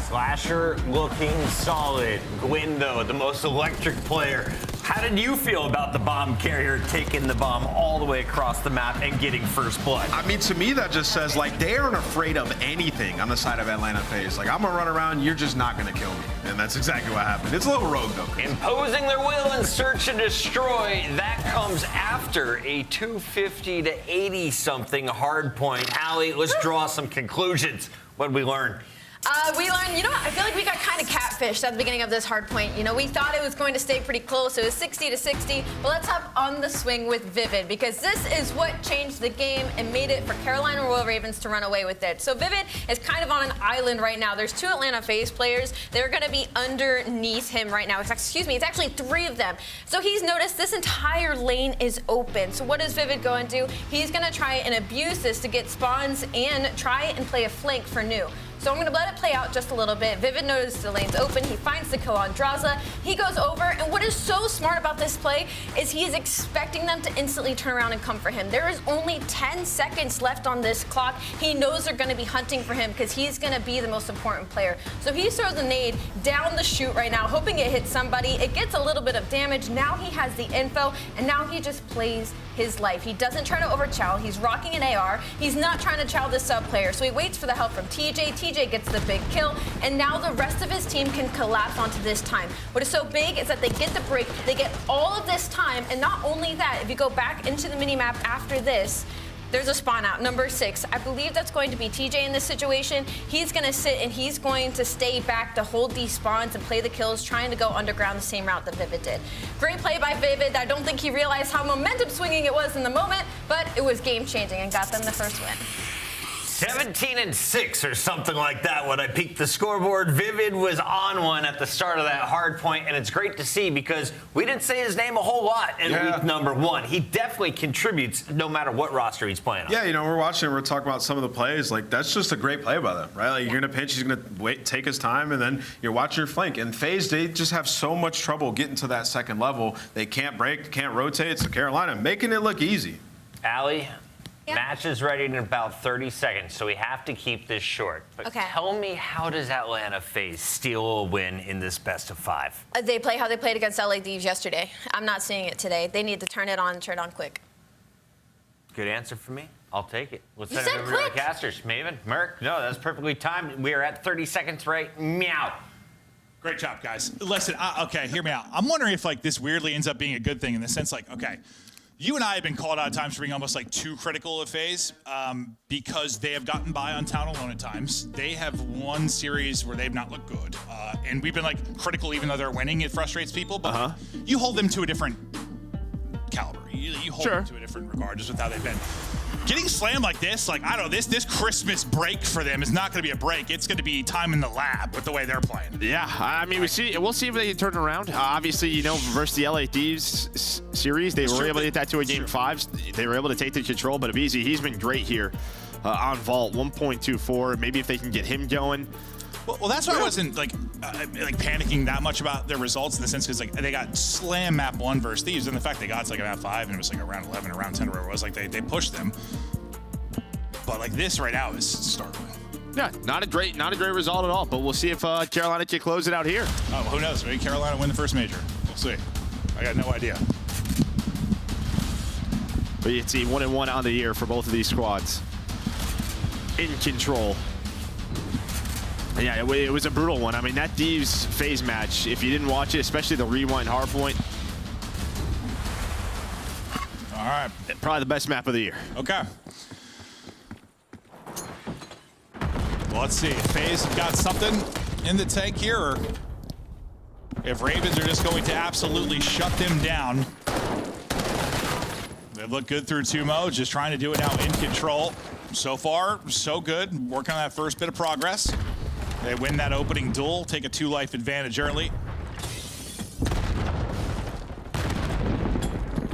Slasher looking solid. Gwyn, though, the most electric player. How did you feel about the bomb carrier taking the bomb all the way across the map and getting first blood? I mean, to me, that just says, like, they aren't afraid of anything on the side of Atlanta FaZe. Like, I'm going to run around, you're just not going to kill me. And that's exactly what happened. It's a little rogue, though. Imposing their will and Search and Destroy, that comes after a 250 to 80-something hard point. Allie, let's draw some conclusions. What did we learn? We learned, you know what, I feel like we got kind of catfished at the beginning of this hard point. You know, we thought it was going to stay pretty close. It was 60 to 60. But let's hop on the swing with Vivid, because this is what changed the game and made it for Carolina Royal Ravens to run away with it. So Vivid is kind of on an island right now. There's 2 Atlanta FaZe players. They're going to be underneath him right now. Excuse me, it's actually 3 of them. So he's noticed this entire lane is open. So what is Vivid going to do? He's going to try and abuse this to get spawns and try and play a flank for New. So I'm going to let it play out just a little bit. Vivid notices the lane's open. He finds the kill on Draza. He goes over, and what is so smart about this play is he is expecting them to instantly turn around and come for him. There is only 10 seconds left on this clock. He knows they're going to be hunting for him because he's going to be the most important player. So he throws a nade down the chute right now, hoping it hits somebody. It gets a little bit of damage. Now he has the info, and now he just plays his life. He doesn't try to overchow. He's rocking an AR. He's not trying to chow this sub player, so he waits for the help from TJ. TJ gets the big kill, and now the rest of his team can collapse onto this time. What is so big is that they get the break, they get all of this time, and not only that, if you go back into the minimap after this, there's a spawn out, number 6. I believe that's going to be TJ in this situation. He's going to sit and he's going to stay back to hold these spawns and play the kills, trying to go underground the same route that Vivid did. Great play by Vivid. I don't think he realized how momentum swinging it was in the moment, but it was game changing and got them the first win. 17-6 or something like that when I peeked the scoreboard. Vivid was on one at the start of that hard point, and it's great to see because we didn't say his name a whole lot in week number 1. He definitely contributes no matter what roster he's playing on. Yeah, you know, we're watching, we're talking about some of the plays. Like, that's just a great play by them, right? Like, you're going to pinch, he's going to wait, take his time, and then you're watching your flank. And FaZe, they just have so much trouble getting to that second level. They can't break, can't rotate. So Carolina making it look easy. Allie? Yeah. Match is ready in about 30 seconds, so we have to keep this short. But tell me, how does Atlanta FaZe steal a win in this best of 5? They play how they played against LA Thieves yesterday. I'm not seeing it today. They need to turn it on quick. Good answer for me. I'll take it. Let's send it over to our casters. Maven, Merc, no, that's perfectly timed. We are at 30 seconds right. Meow. Great job, guys. Listen, okay, hear me out. I'm wondering if, like, this weirdly ends up being a good thing in the sense, like, okay, you and I have been called out at times for being almost like too critical of FaZe because they have gotten by on Town Alone at times. They have won series where they've not looked good. And we've been like critical even though they're winning. It frustrates people, but you hold them to a different caliber. You hold them to a different regard just with how they've been. Getting slammed like this, like, I don't know, this Christmas break for them is not going to be a break. It's going to be time in the lab with the way they're playing. Yeah, I mean, we'll see if they can turn around. Obviously, you know, versus the LA Thieves series, they were able to get that to a game 5. They were able to take the control, but Abizi, he's been great here on Vault, 1.24. Maybe if they can get him going. Well, that's why I wasn't like panicking that much about their results in the sense because like they got slam map 1 versus Thieves, and the fact they got to like a map 5 and it was like around 11 or around 10 or whatever it was, like they pushed them. But like this right now is startling. Yeah, not a great result at all. But we'll see if Carolina can close it out here. Oh, who knows? Maybe Carolina win the first major. We'll see. I got no idea. But you see 1-1 on the year for both of these squads. In control. Yeah, it was a brutal one. I mean, that Thieves FaZe match, if you didn't watch it, especially the rewind hardpoint. All right. Probably the best map of the year. Okay. Well, let's see. FaZe got something in the tank here, or if Ravens are just going to absolutely shut them down. They've looked good through 2 modes, just trying to do it now in control. So far, so good. Working on that first bit of progress. They win that opening duel, take a 2-life advantage early.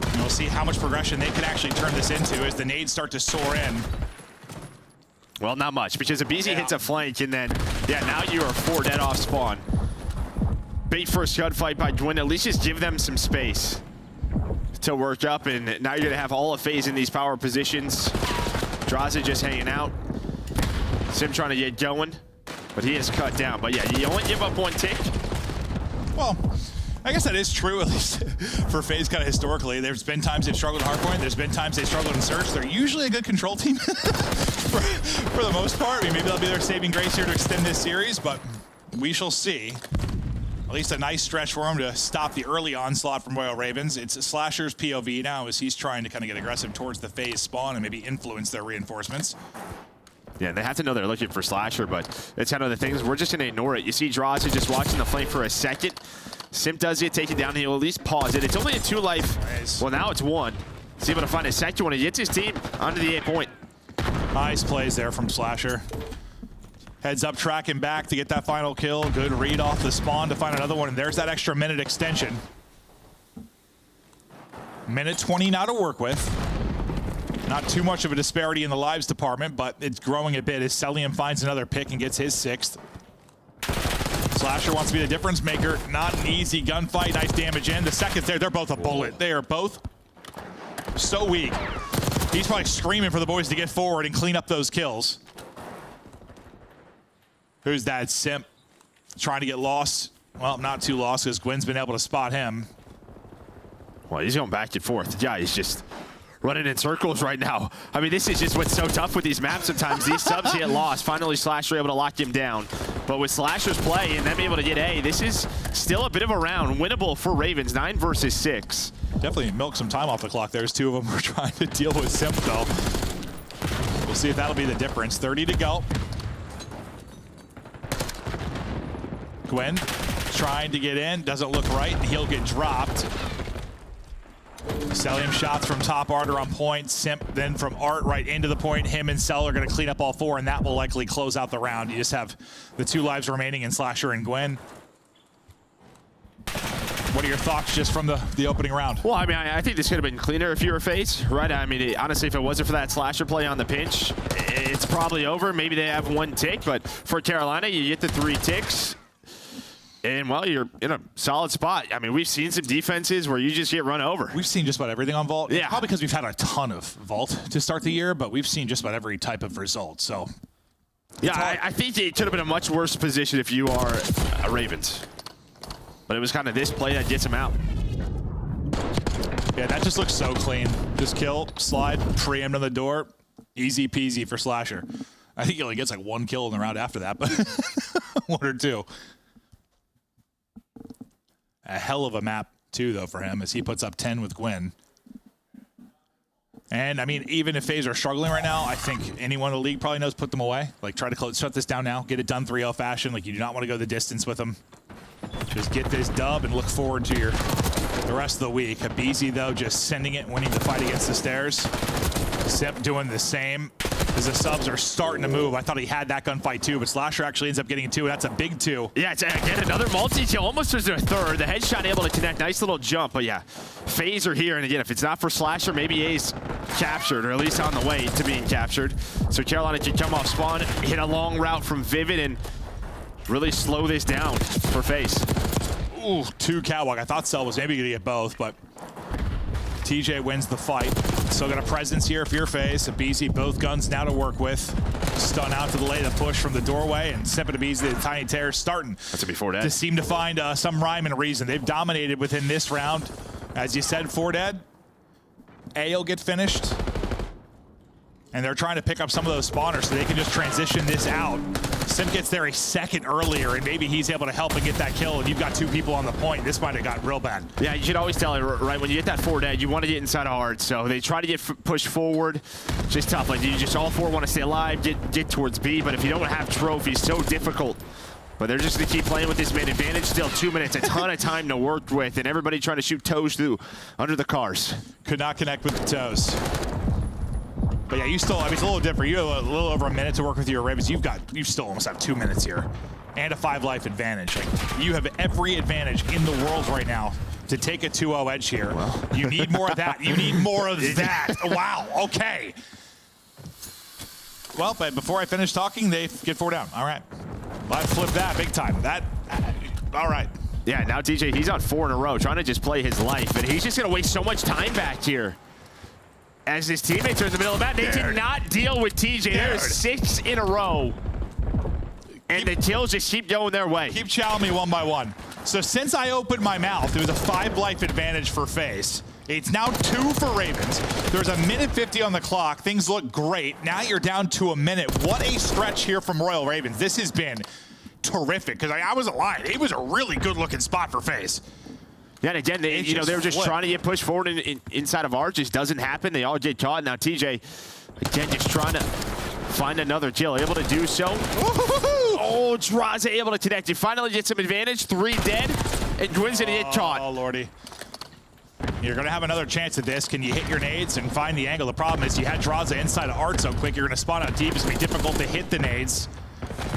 And we'll see how much progression they can actually turn this into as the nades start to soar in. Well, not much, because aBeZy hits a flank, and then, yeah, now you are 4 dead off spawn. Bait for a gunfight by Gwyn. At least just give them some space to work up, and now you're going to have all of FaZe in these power positions. Draza just hanging out. Sim trying to get going, but he is cut down. But yeah, you only give up 1 tick. Well, I guess that is true, at least for FaZe kind of historically. There's been times they've struggled in Hardpoint. There's been times they've struggled in Search. They're usually a good control team for the most part. I mean, maybe that'll be their saving grace here to extend this series, but we shall see. At least a nice stretch for him to stop the early onslaught from Royal Ravens. It's Slasher's POV now as he's trying to kind of get aggressive towards the FaZe spawn and maybe influence their reinforcements. Yeah, they have to know they're looking for Slasher, but it's kind of the things. We're just going to ignore it. You see Draza just watching the flank for a second. Simp does it, take it down. He'll at least pause it. It's only a 2-life. Nice. Well, now it's 1. He's able to find a second one. He gets his team onto the 8-point. Nice plays there from Slasher. Heads up, tracking back to get that final kill. Good read off the spawn to find another one, and there's that extra minute extension. Minute 20 now to work with. Not too much of a disparity in the lives department, but it's growing a bit as Celium finds another pick and gets his 6th. Slasher wants to be the difference maker. Not an easy gunfight. Nice damage in. The seconds there, they're both a bullet. They are both so weak. He's probably screaming for the boys to get forward and clean up those kills. Who's that? Simp trying to get lost. Well, not too lost because Gwyn's been able to spot him. Well, he's going back and forth. Yeah, he's just running in circles right now. I mean, this is just what's so tough with these maps sometimes. These subs get lost. Finally, Slasher able to lock him down. But with Slasher's play and them able to get A, this is still a bit of a round. Winnable for Ravens, 9 versus 6. Definitely milk some time off the clock. There's 2 of them who are trying to deal with Simp, though. We'll see if that'll be the difference. 30 to go. Gwyn trying to get in, doesn't look right, and he'll get dropped. Celium shots from top Art are on point. Simp then from Art right into the point. Him and Cell are going to clean up all 4, and that will likely close out the round. You just have the 2 lives remaining in Slasher and Gwyn. What are your thoughts just from the opening round? Well, I mean, I think this could have been cleaner if you were FaZe, right? I mean, honestly, if it wasn't for that Slasher play on the pinch, it's probably over. Maybe they have 1 tick, but for Carolina, you get the 3 ticks. And, well, you're in a solid spot. I mean, we've seen some defenses where you just get run over. We've seen just about everything on Vault. Yeah. Probably because we've had a ton of Vault to start the year, but we've seen just about every type of result. So, yeah, I think it could have been a much worse position if you are a Ravens. But it was kind of this play that gets him out. Yeah, that just looks so clean. Just kill, slide, preempt on the door. Easy peasy for Slasher. I think he only gets like 1 kill in the round after that, but 1 or 2. A hell of a map, too, though, for him, as he puts up 10 with Gwyn. And, I mean, even if FaZe are struggling right now, I think anyone in the league probably knows put them away. Like, try to shut this down now. Get it done 3-0 fashion. Like, you do not want to go the distance with them. Just get this dub and look forward to the rest of the week. aBeZy, though, just sending it, winning the fight against the stairs. Simp doing the same. As the subs are starting to move. I thought he had that gunfight too, but Slasher actually ends up getting 2, and that's a big 2. Yeah, it's again another multi-kill. Almost was their 3rd. The headshot able to connect. Nice little jump, but yeah, FaZe are here. And again, if it's not for Slasher, maybe A's captured, or at least on the way to being captured. So Carolina can come off spawn, hit a long route from Vivid, and really slow this down for FaZe. Ooh, 2 catwalk. I thought Cell was maybe going to get both, but TJ wins the fight. Still got a presence here if you're FaZe. aBeZy, both guns now to work with. Stun out to the lay, the push from the doorway, and Simp and aBeZy, the Tiny Terror starting That's a before dead. to seem to find some rhyme and reason. They've dominated within this round. As you said, 4 dead. A will get finished. And they're trying to pick up some of those spawners so they can just transition this out. Simp gets there a second earlier, and maybe he's able to help and get that kill, and you've got 2 people on the point. This might have gotten real bad. Yeah, you should always tell it, right? When you get that 4 dead, you want to get inside of hard. So they try to get pushed forward. Just tough. Like, you just all 4 want to stay alive, get towards B, but if you don't have trophies, so difficult But they're just going to keep playing with this man advantage. Still 2 minutes, a ton of time to work with, and everybody trying to shoot toes through under the cars. Could not connect with the toes. But yeah, you still, I mean, it's a little different. You have a little over a minute to work with your Ravens. You still almost have 2 minutes here. And a 5-life advantage. Like, you have every advantage in the world right now to take a 2-0 edge here. Well. You need more of that. You need more of that. Wow, okay. Well, but before I finish talking, they get 4 down. All right. I'd flip that big time. All right. Yeah, now TJ, he's on 4 in a row, trying to just play his life, and he's just going to waste so much time back here. As his teammates are in the middle of the map, they did not deal with TJ. There's 6 in a row. And the kills just keep going their way. Keep chowing me one by one. So since I opened my mouth, it was a 5-life advantage for FaZe. It's now 2 for Ravens. There's a minute 50 on the clock. Things look great. Now you're down to a minute. What a stretch here from Royal Ravens. This has been terrific, because I wasn't lying. It was a really good-looking spot for FaZe. Yeah, and again, they were just trying to get pushed forward inside of Arch. Just doesn't happen. They all get caught. Now TJ, again, just trying to find another kill. Able to do so. Oh, Draza able to connect. He finally gets some advantage. 3 dead, and Gwyn's gonna get caught. Oh, Lordy. You're going to have another chance at this. Can you hit your nades and find the angle? The problem is you had Draza inside of Art so quick, you're going to spawn out deep. It's going to be difficult to hit the nades.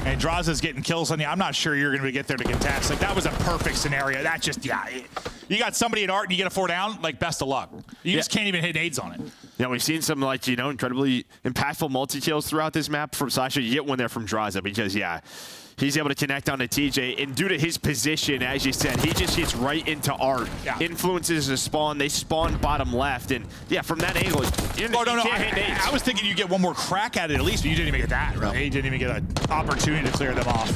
And Draza's getting kills on you. I'm not sure you're going to get there to contest. Like, that was a perfect scenario. That just, yeah. You got somebody in Art and you get a 4 down, like, best of luck. You just can't even hit nades on it. Yeah, we've seen some, like, incredibly impactful multi-kills throughout this map from Slasher. You get one there from Draza because, yeah, he's able to connect onto TJ, and due to his position, as you said, he just gets right into Art. Yeah. Influences the spawn. They spawn bottom left, and yeah, from that angle, I was thinking you get one more crack at it at least, but you didn't even get that. Right? He didn't even get an opportunity to clear them off.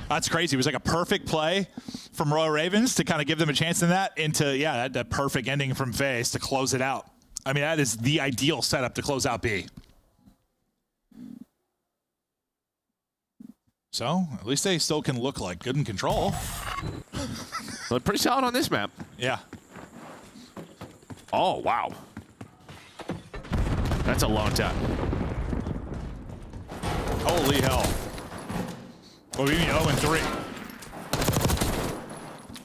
That's crazy. It was like a perfect play from Royal Ravens to kind of give them a chance in that, into, yeah, that perfect ending from FaZe to close it out. I mean, that is the ideal setup to close out B. So, at least they still can look like good in control. Look pretty solid on this map. Yeah. Oh, wow. That's a long time. Holy hell. What do you mean 0-3?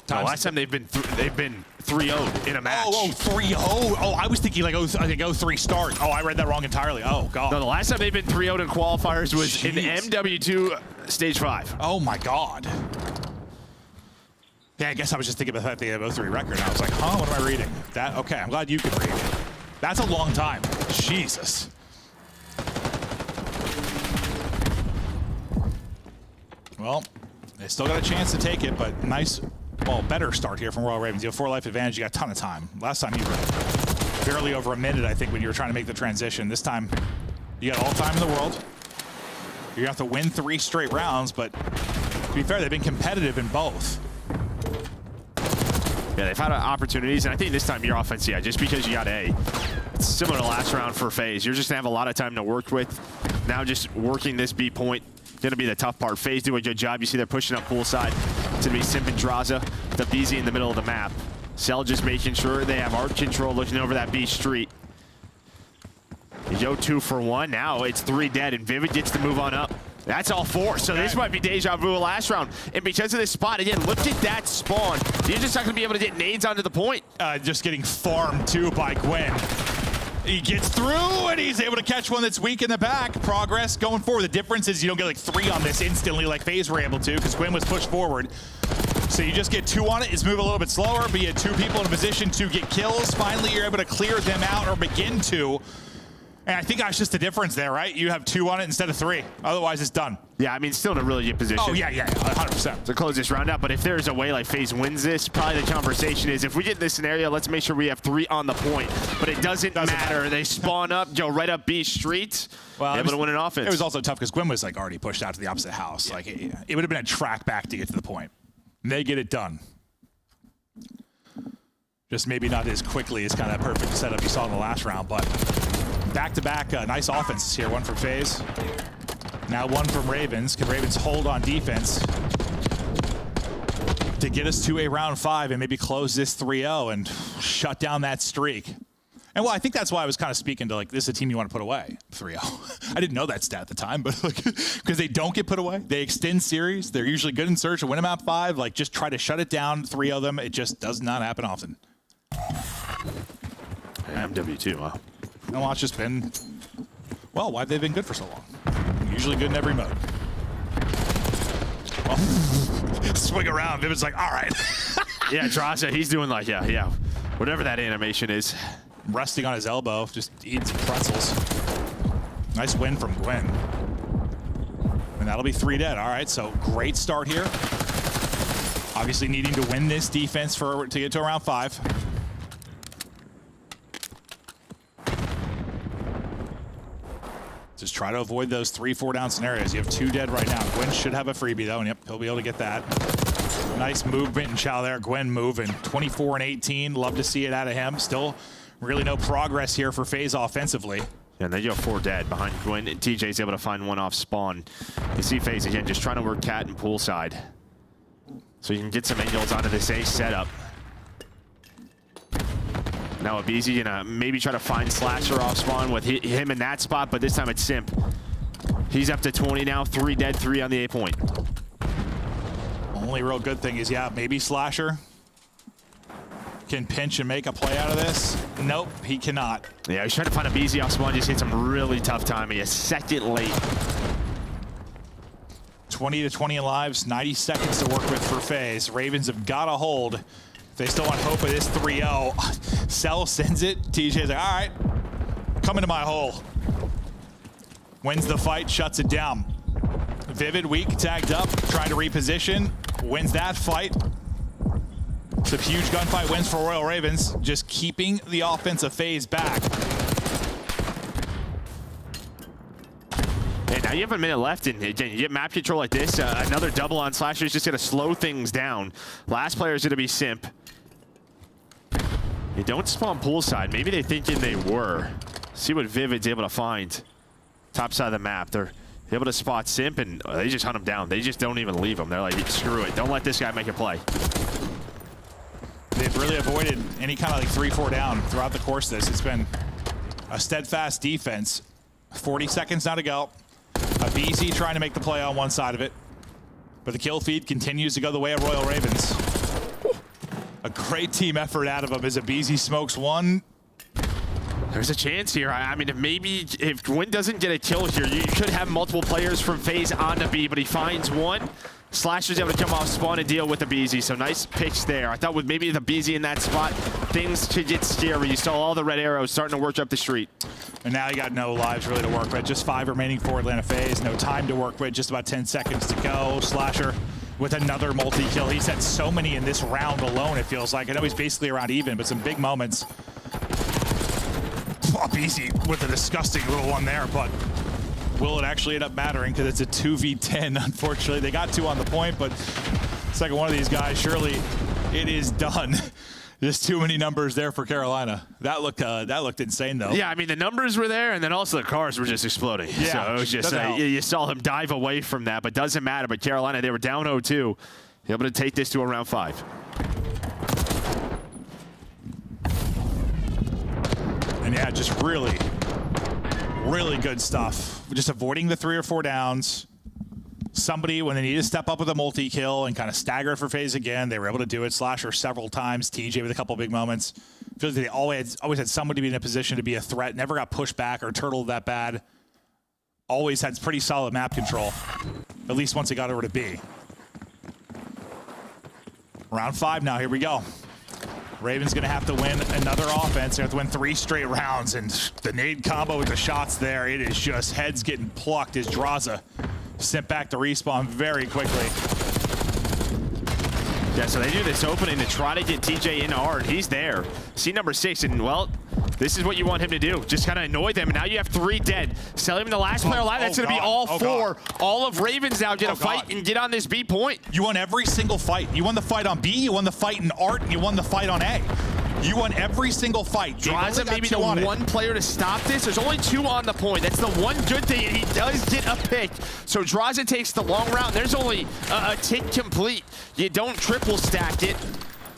The last time they've been 3-0 in a match. Oh, 3-0. Oh, I was thinking like 0-3 start. Oh, I read that wrong entirely. Oh, God. No, the last time they've been 3-0 in qualifiers was in MW2 Stage 5. Oh, my God. Yeah, I guess I was just thinking about the fact they have 0-3 record. And I was like, huh, what am I reading? Okay, I'm glad you can read it. That's a long time. Jesus. Well, they still got a chance to take it, but nice, well, better start here from Royal Ravens. You have 4 life advantage. You got a ton of time. Last time you were barely over a minute, I think, when you were trying to make the transition. This time, you got all time in the world. You're going to have to win 3 straight rounds, but to be fair, they've been competitive in both. Yeah, they've had opportunities, and I think this time your offense, yeah, just because you got A. It's similar to last round for FaZe. You're just going to have a lot of time to work with. Now just working this B point, going to be the tough part. FaZe do a good job. You see they're pushing up poolside. It's going to be Simp and Draza, the BZ in the middle of the map. Cell just making sure they have art control, looking over that B street. You go 2 for 1. Now it's 3 dead, and Vivid gets to move on up. That's all 4, so this might be deja vu last round. And because of this spot, again, look at that spawn. You're just not going to be able to get nades onto the point. Just getting farmed, too, by Gwyn. He gets through, and he's able to catch one that's weak in the back. Progress going forward. The difference is you don't get like 3 on this instantly like FaZe were able to, because Gwyn was pushed forward. So you just get 2 on it. It's move a little bit slower, but you had 2 people in a position to get kills. Finally, you're able to clear them out, or begin to. And I think that's just the difference there, right? You have 2 on it instead of 3. Otherwise, it's done. Yeah, I mean, still in a really good position. Oh, yeah, 100%. To close this round out. But if there's a way like FaZe wins this, probably the conversation is, if we get in this scenario, let's make sure we have 3 on the point. But it doesn't matter. They spawn up, go right up B street, able to win an offense. It was also tough because Gwyn was like already pushed out to the opposite house. Yeah. Like it would have been a track back to get to the point. And they get it done. Just maybe not as quickly as kind of that perfect setup you saw in the last round, but back-to-back nice offenses here. 1 from FaZe. Now 1 from Ravens. Can Ravens hold on defense to get us to a round 5 and maybe close this 3-0 and shut down that streak? And well, I think that's why I was kind of speaking to, like, this is a team you want to put away, 3-0. I didn't know that stat at the time, but like, because they don't get put away. They extend series. They're usually good in search and win a map 5. Like, just try to shut it down, 3-0 them. It just does not happen often. MW2, huh? And watch has been, well, why have they been good for so long? Usually good in every mode. Well, swing around. Vivid's like, all right. Yeah, Draza, he's doing like, yeah, whatever that animation is. Resting on his elbow, just eating some pretzels. Nice win from Gwen. And that'll be 3 dead. All right, so great start here. Obviously needing to win this defense to get to around 5. Just try to avoid those 3-4 down scenarios. You have 2 dead right now. Gwen should have a freebie though, and yep, he'll be able to get that. Nice movement and chow there. Gwen moving. 24 and 18. Love to see it out of him. Still really no progress here for FaZe offensively. Yeah, and then you have 4 dead behind Gwen. TJ's able to find 1 off spawn. You see FaZe again, just trying to work cat and poolside. So you can get some angles onto this A setup. Now Abizi gonna maybe try to find Slasher off spawn with him in that spot, but this time it's Simp. He's up to 20 now, 3 dead, 3 on the A point. Only real good thing is, yeah, maybe Slasher can pinch and make a play out of this. Nope, he cannot. Yeah, he's trying to find Abizi off spawn, just hit some really tough timing, a second late. 20 to 20 in lives, 90 seconds to work with for FaZe. Ravens have got a hold. They still want hope of this 3-0. Cell sends it. TJ's like, all right, come into my hole. Wins the fight, shuts it down. Vivid, weak, tagged up, trying to reposition. Wins that fight. It's a huge gunfight wins for Royal Ravens. Just keeping the offense of FaZe back. And now you have a minute left, and again, you get map control like this. Another double on Slasher is just going to slow things down. Last player is going to be Simp. You don't spawn poolside. Maybe they're thinking they were. See what Vivid's able to find. Top side of the map. They're able to spot Simp, and they just hunt him down. They just don't even leave him. They're like, screw it. Don't let this guy make a play. They've really avoided any kind of like 3-4 down throughout the course of this. It's been a steadfast defense. 40 seconds now to go. Abizi trying to make the play on one side of it. But the kill feed continues to go the way of Royal Ravens. A great team effort out of him as Abizi smokes 1. There's a chance here. I mean, if Gwyn doesn't get a kill here, you could have multiple players from FaZe on the B, but he finds 1. Slasher's able to come off spawn and deal with the Abizi, so nice picks there. I thought with maybe the Abizi in that spot, things could get scary. You saw all the red arrows starting to work up the street. And now you got no lives really to work with. Just 5 remaining for Atlanta FaZe. No time to work with. Just about 10 seconds to go. Slasher with another multi-kill. He's had so many in this round alone, it feels like. I know he's basically around even, but some big moments. Abizi with a disgusting little one there, but will it actually end up mattering? Because it's a 2v10, unfortunately. They got 2 on the point, but second one of these guys, surely it is done. Just too many numbers there for Carolina. That looked insane, though. Yeah, I mean, the numbers were there, and then also the cars were just exploding. Yeah, so it was just, you saw him dive away from that, but doesn't matter. But Carolina, they were down 0-2. Able to take this to around 5. And yeah, just really, really good stuff. Just avoiding the 3 or 4 downs. Somebody, when they need to step up with a multi-kill and kind of stagger for FaZe again, they were able to do it. Slasher several times. TJ with a couple big moments. Feels like they always had somebody be in a position to be a threat. Never got pushed back or turtled that bad. Always had pretty solid map control. At least once it got over to B. Round 5 now. Here we go. Ravens going to have to win another offense. They have to win 3 straight rounds. And the nade combo with the shots there, it is just heads getting plucked as Draza sent back to respawn very quickly. Yeah, so they do this opening to try to get TJ in hard. He's there. See number 6, and well, this is what you want him to do. Just kind of annoy them. And now you have 3 dead. Sell him the last player alive. That's going to be all 4. All of Ravens now get a fight and get on this B point. You won every single fight. You won the fight on B, you won the fight in Art, and you won the fight on A. You won every single fight. Draza maybe the 1 player to stop this. There's only 2 on the point. That's the one good thing. He does get a pick. So Draza takes the long route. There's only a tick complete. You don't triple stack it.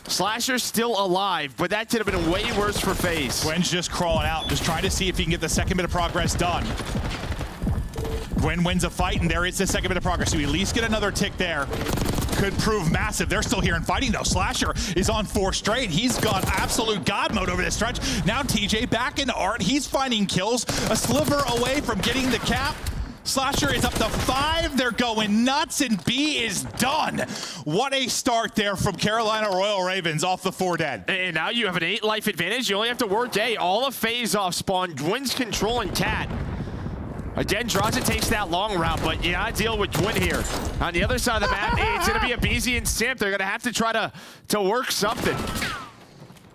Slasher's still alive, but that could have been way worse for FaZe. Gwen's just crawling out, just trying to see if he can get the second bit of progress done. Gwen wins a fight, and there is the second bit of progress. So we at least get another tick there. Could prove massive. They're still here and fighting, though. Slasher is on 4 straight. He's gone absolute god mode over this stretch. Now TJ back into Art. He's finding kills. A sliver away from getting the cap. Slasher is up to 5. They're going nuts, and B is done. What a start there from Carolina Royal Ravens off the 4 dead. And now you have an 8 life advantage. You only have to work A. All of FaZe off spawn. Gwyn's controlling Cat. Again, Draza takes that long route, but you gotta deal with Gwyn here. On the other side of the map, it's gonna be a BZ and Simp. They're gonna have to try to work something.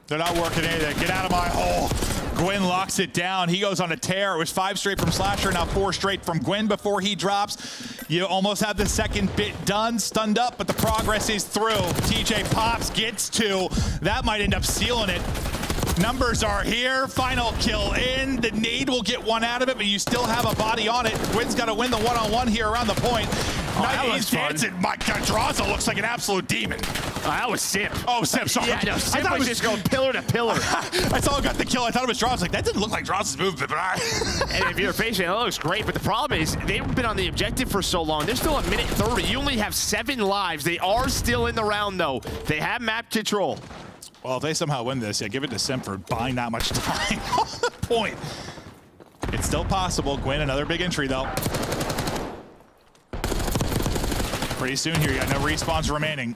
They're not working anything. Get out of my hole. Gwyn locks it down. He goes on a tear. It was 5 straight from Slasher, now 4 straight from Gwyn before he drops. You almost have the second bit done, stunned up, but the progress is through. TJ pops, gets 2. That might end up sealing it. Numbers are here. Final kill in. The nade will get 1 out of it, but you still have a body on it. Gwyn's got to win the one-on-one here around the point. that He's was fun. dancing. My God, Draza looks like an absolute demon. That was Simp. Oh, Simp, sorry. Yeah, no, Simp was just going pillar to pillar. I saw him got the kill. I thought it was Draza. Like, that didn't look like Draza's movement, but all right. And if you're facing it, that looks great, but the problem is they've been on the objective for so long. They're still a minute 30. You only have 7 lives. They are still in the round, though. They have map control. Well, if they somehow win this, yeah, give it to Simp for buying that much time on the point. It's still possible. Gwyn, another big entry, though. Pretty soon here, you got no respawns remaining.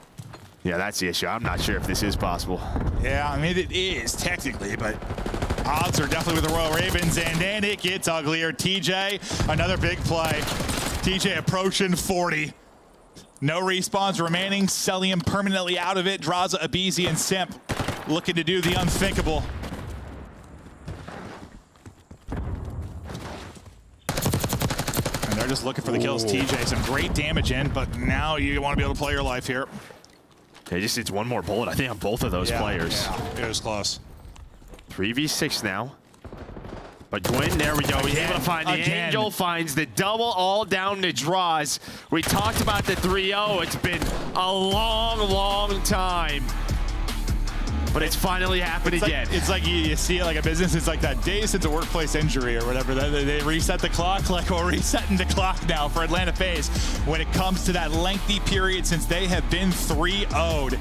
Yeah, that's the issue. I'm not sure if this is possible. Yeah, I mean, it is technically, but odds are definitely with the Royal Ravens, and then it gets uglier. TJ, another big play. TJ approaching 40. No respawns remaining. Celium permanently out of it. Draza, Abizi, and Simp looking to do the unthinkable. And they're just looking for the kills. TJ, some great damage in, but now you want to be able to play your life here. They just needs one more bullet, I think, on both of those players. Yeah, it was close. 3v6 now. But Gwyn, there we go. He's able to find the angle, finds the double, all down to draws. We talked about the 3-0. It's been a long, long time. But it's finally happened again. It's like you see it like a business. It's like that day since a workplace injury or whatever. They reset the clock, like we're resetting the clock now for Atlanta FaZe when it comes to that lengthy period since they have been 3-0'd.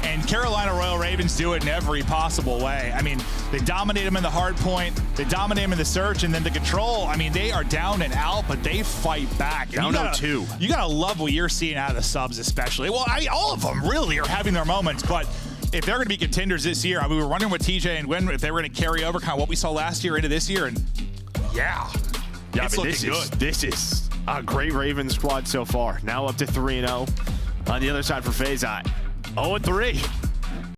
And Carolina Royal Ravens do it in every possible way. I mean, they dominate them in the hard point, they dominate them in the search, and then the control. I mean, they are down and out, but they fight back. Down 0-2. You gotta love what you're seeing out of the subs, especially. Well, all of them really are having their moments, but if they're going to be contenders this year, I mean, we were wondering with TJ and Gwyn if they were going to carry over kind of what we saw last year into this year, and yeah, it's looking good. This is a great Ravens squad so far. Now up to 3-0. On the other side for FaZe, 0-3.